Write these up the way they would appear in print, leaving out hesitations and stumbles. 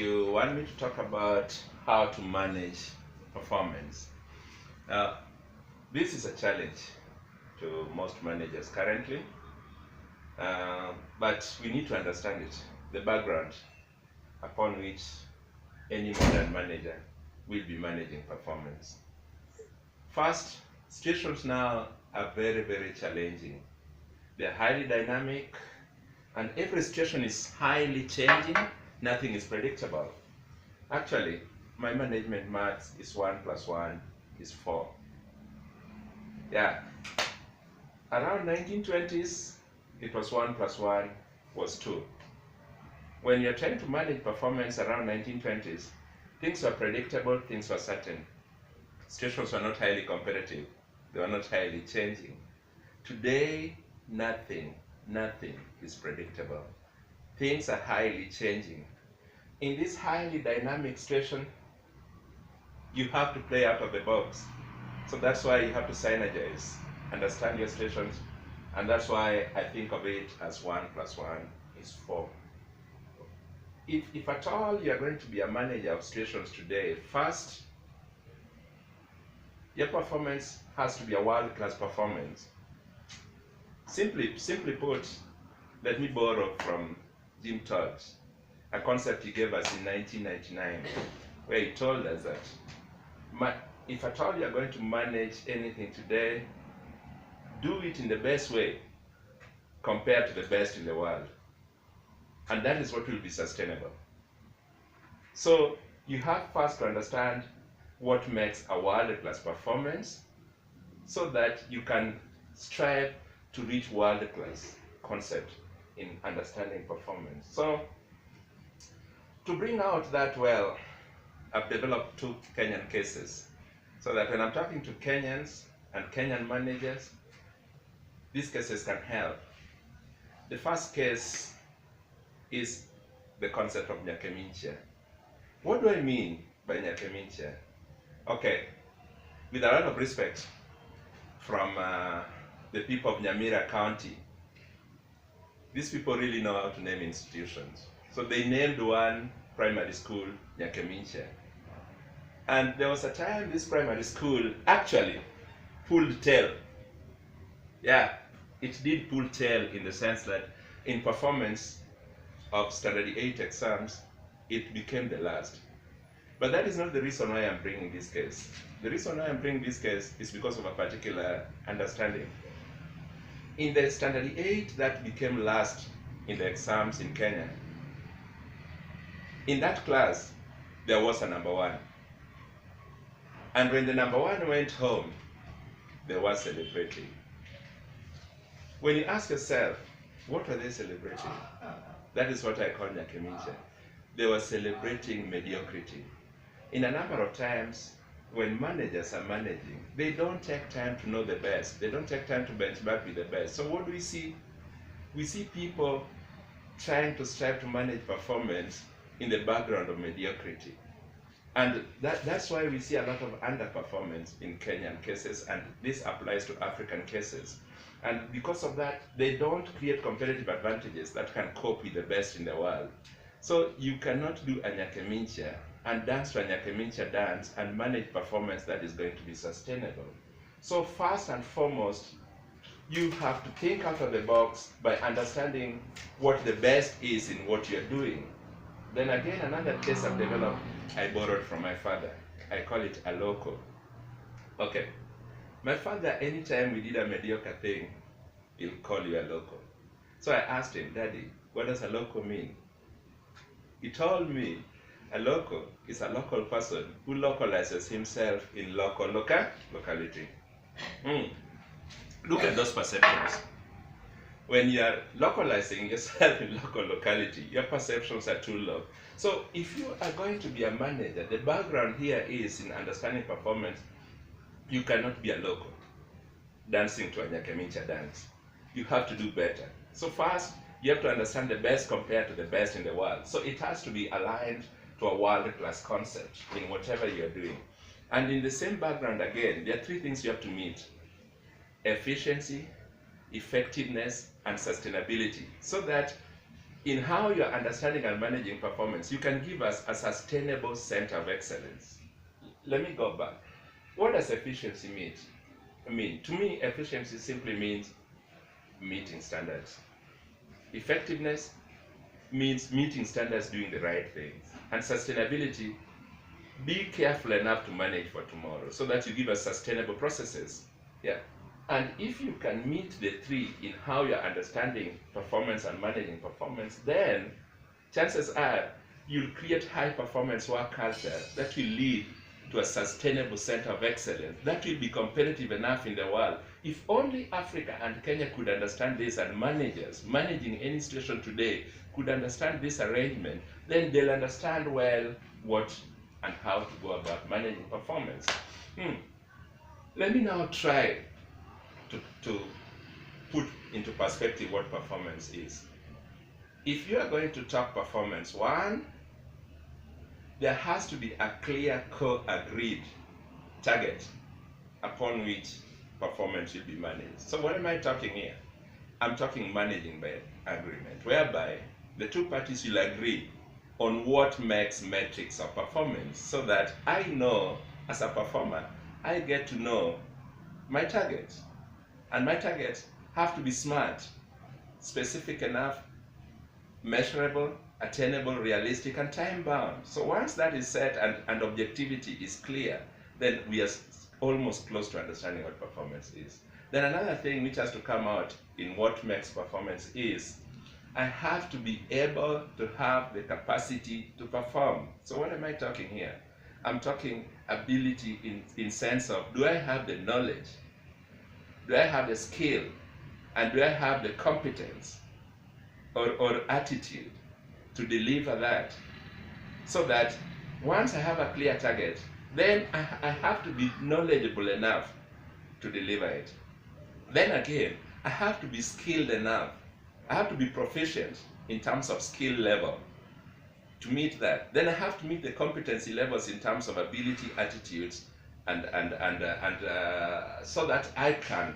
you want me to talk about how to manage performance. Now, this is a challenge to most managers currently, but we need to understand it, the background upon which any modern manager will be managing performance. First, situations now are very, very challenging. They're highly dynamic, and every situation is highly changing. Nothing is predictable. Actually, my management maths is 1 plus 1 is 4. Yeah. Around 1920s, it was 1 plus 1 was 2. When you're trying to manage performance around 1920s, things were predictable, things were certain. Situations were not highly competitive. They were not highly changing. Today, nothing is predictable. Things are highly changing. In this highly dynamic situation, you have to play out of the box. So that's why you have to synergize, understand your situations, and that's why I think of it as 1 plus 1 is 4. If at all you are going to be a manager of situations today, first, your performance has to be a world-class performance. Simply put, let me borrow from Jim Todd, a concept he gave us in 1999, where he told us that if at all you are going to manage anything today, do it in the best way compared to the best in the world. And that is what will be sustainable. So you have first to understand what makes a world-class performance so that you can strive to reach world-class concept in understanding performance. So to bring out that well, I've developed 2 Kenyan cases so that when I'm talking to Kenyans and Kenyan managers, these cases can help. The first case is the concept of Nyakemincha. What do I mean by Nyakemincha? Okay, with a lot of respect from the people of Nyamira County, these people really know how to name institutions. So they named one primary school Nyakemincha. And there was a time this primary school actually pulled tail. Yeah, it did pull tail in the sense that in performance of Standard 8 exams, it became the last. But that is not the reason why I'm bringing this case. The reason why I'm bringing this case is because of a particular understanding. In the Standard 8 that became last in the exams in Kenya, in that class, there was a number 1. And when the number 1 went home, they were celebrating. When you ask yourself, what were they celebrating? That is what I call Nyakemincha. They were celebrating mediocrity. In a number of times, when managers are managing, they don't take time to know the best. They don't take time to benchmark with the best. So what do we see? We see people trying to strive to manage performance in the background of mediocrity. And that's why we see a lot of underperformance in Kenyan cases, and this applies to African cases. And because of that, they don't create competitive advantages that can cope with the best in the world. So you cannot do a Nyakemincha and dance to a Nyakemincha dance and manage performance that is going to be sustainable. So first and foremost, you have to think out of the box by understanding what the best is in what you're doing. Then again, another case I've developed, I borrowed from my father. I call it a loco. Okay. My father, anytime we did a mediocre thing, he'll call you a loco. So I asked him, Daddy, what does a loco mean? He told me a loco is a local person who localizes himself in locality. Look at those perceptions. When you are localizing yourself in local locality, your perceptions are too low. So if you are going to be a manager, the background here is in understanding performance. You cannot be a local dancing to a Nyakemincha dance. You have to do better. So first, you have to understand the best compared to the best in the world. So it has to be aligned to a world-class concept in whatever you're doing. And in the same background again, there are 3 things you have to meet: efficiency, effectiveness, and sustainability, so that in how you're understanding and managing performance, you can give us a sustainable center of excellence. Let me go back. What does efficiency mean? To me, efficiency simply means meeting standards. Effectiveness means meeting standards, doing the right things. And sustainability, be careful enough to manage for tomorrow so that you give us sustainable processes. Yeah. And if you can meet the three in how you're understanding performance and managing performance, then chances are you'll create high performance work culture that will lead to a sustainable center of excellence that will be competitive enough in the world. If only Africa and Kenya could understand this, and managers managing any situation today could understand this arrangement, then they'll understand well what and how to go about managing performance. Let me now try to put into perspective what performance is. If you are going to talk performance, one, there has to be a clear co-agreed target upon which performance will be managed. So what am I talking here? I'm talking managing by agreement, whereby the two parties will agree on what makes metrics of performance, so that I know as a performer, I get to know my targets. And my targets have to be smart, specific enough, measurable, attainable, realistic, and time-bound. So once that is set and objectivity is clear, then we are almost close to understanding what performance is. Then another thing which has to come out in what makes performance is, I have to be able to have the capacity to perform. So what am I talking here? I'm talking ability in sense of, do I have the knowledge? Do I have the skill? And do I have the competence or attitude to deliver that? So that once I have a clear target, then I have to be knowledgeable enough to deliver it. Then again, I have to be skilled enough. I have to be proficient in terms of skill level to meet that. Then I have to meet the competency levels in terms of ability, attitudes, and so that I can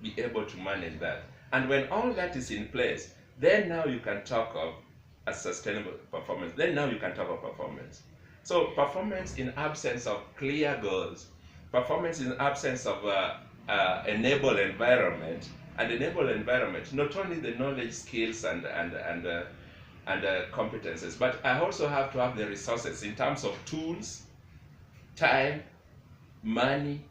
be able to manage that. And when all that is in place, then now you can talk of a sustainable performance. Then now you can talk of performance. So performance in absence of clear goals, performance in absence of enable environment, and enable environment, not only the knowledge, skills, and competences, but I also have to have the resources in terms of tools, time, money,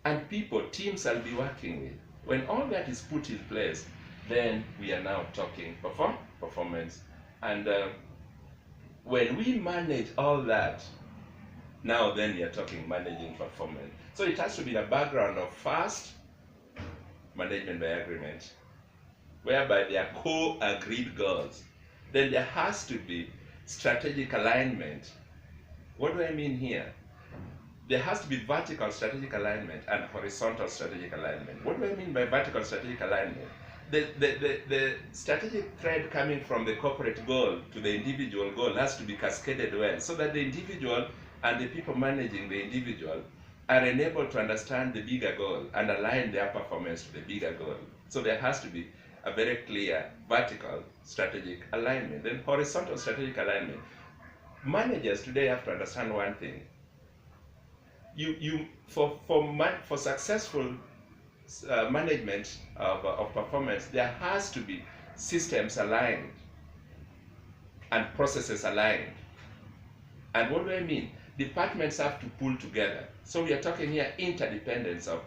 and people, teams I'll be working with. When all that is put in place, then we are now talking performance. And when we manage all that, now then we are talking managing performance. So it has to be a background of first, management by agreement, whereby there are co-agreed goals. Then there has to be strategic alignment. What do I mean here? There has to be vertical strategic alignment and horizontal strategic alignment. What do I mean by vertical strategic alignment? The strategic thread coming from the corporate goal to the individual goal has to be cascaded well, so that the individual and the people managing the individual are enabled to understand the bigger goal and align their performance to the bigger goal. So there has to be a very clear vertical strategic alignment. Then horizontal strategic alignment. Managers today have to understand one thing. For successful management of performance, there has to be systems aligned and processes aligned. And what do I mean? Departments have to pull together. So we are talking here interdependence of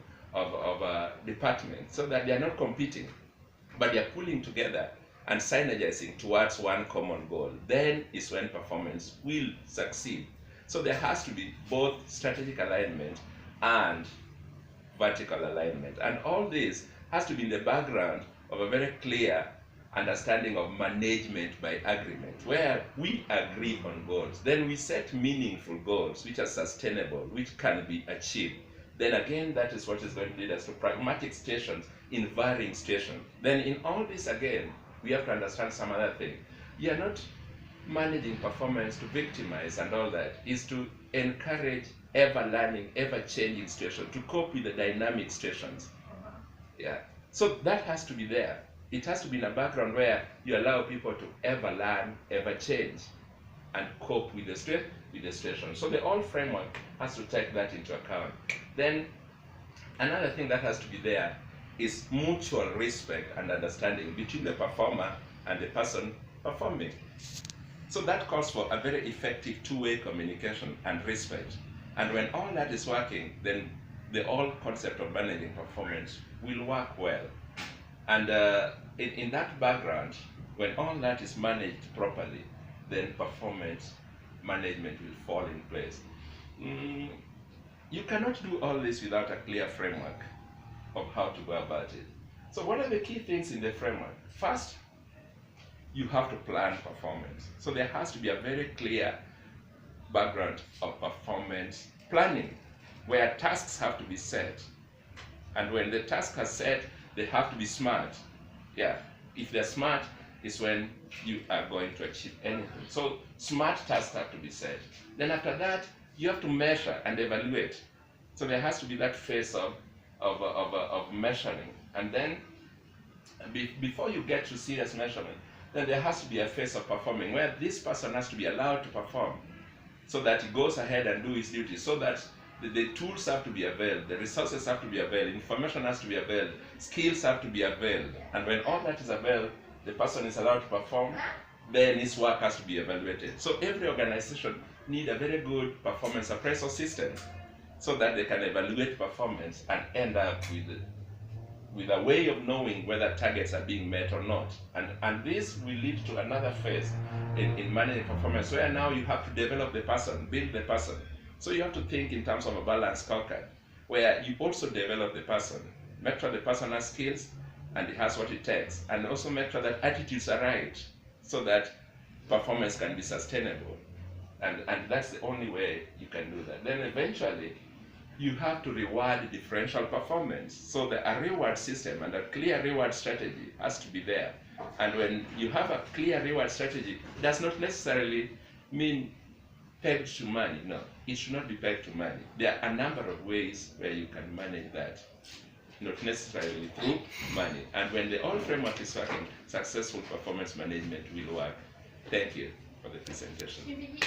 departments, so that they are not competing, but they are pulling together and synergizing towards one common goal. Then is when performance will succeed. So there has to be both strategic alignment and vertical alignment. And all this has to be in the background of a very clear understanding of management by agreement, where we agree on goals. Then we set meaningful goals which are sustainable, which can be achieved. Then again, that is what is going to lead us to pragmatic stations in varying stations. Then in all this again, we have to understand some other thing. You are not managing performance to victimize and all that, is to encourage ever learning, ever changing situations, to cope with the dynamic situations. Yeah. So that has to be there. it has to be in a background where you allow people to ever learn, ever change, and cope with the situation. So the all framework has to take that into account. Then another thing that has to be there is mutual respect and understanding between the performer and the person performing. So that calls for a very effective two-way communication and respect. And when all that is working, then the whole concept of managing performance will work well. And in that background, when all that is managed properly, then performance management will fall in place. You cannot do all this without a clear framework of how to go about it. So what are the key things in the framework? First, you have to plan performance. So there has to be a very clear background of performance planning, where tasks have to be set. And when the tasks are set, they have to be smart. Yeah, if they're smart, is when you are going to achieve anything. So smart tasks have to be set. Then after that, you have to measure and evaluate. So there has to be that phase of measuring. And then before you get to serious measurement, then there has to be a phase of performing, where this person has to be allowed to perform, so that he goes ahead and do his duty, so that the tools have to be availed, the resources have to be availed, information has to be availed, skills have to be availed. And when all that is availed, the person is allowed to perform, then his work has to be evaluated. So every organization needs a very good performance appraisal system, so that they can evaluate performance and end up with a way of knowing whether targets are being met or not. And this will lead to another phase in managing performance, where now you have to develop the person, build the person. So you have to think in terms of a balanced scorecard, where you also develop the person, make sure the person has skills and he has what it takes, and also make sure that attitudes are right, so that performance can be sustainable. And that's the only way you can do that. Then eventually, you have to reward differential performance. So a reward system and a clear reward strategy has to be there. And when you have a clear reward strategy, it does not necessarily mean pegged to money. No, it should not be pegged to money. There are a number of ways where you can manage that, not necessarily through money. And when the whole framework is working, successful performance management will work. Thank you for the presentation.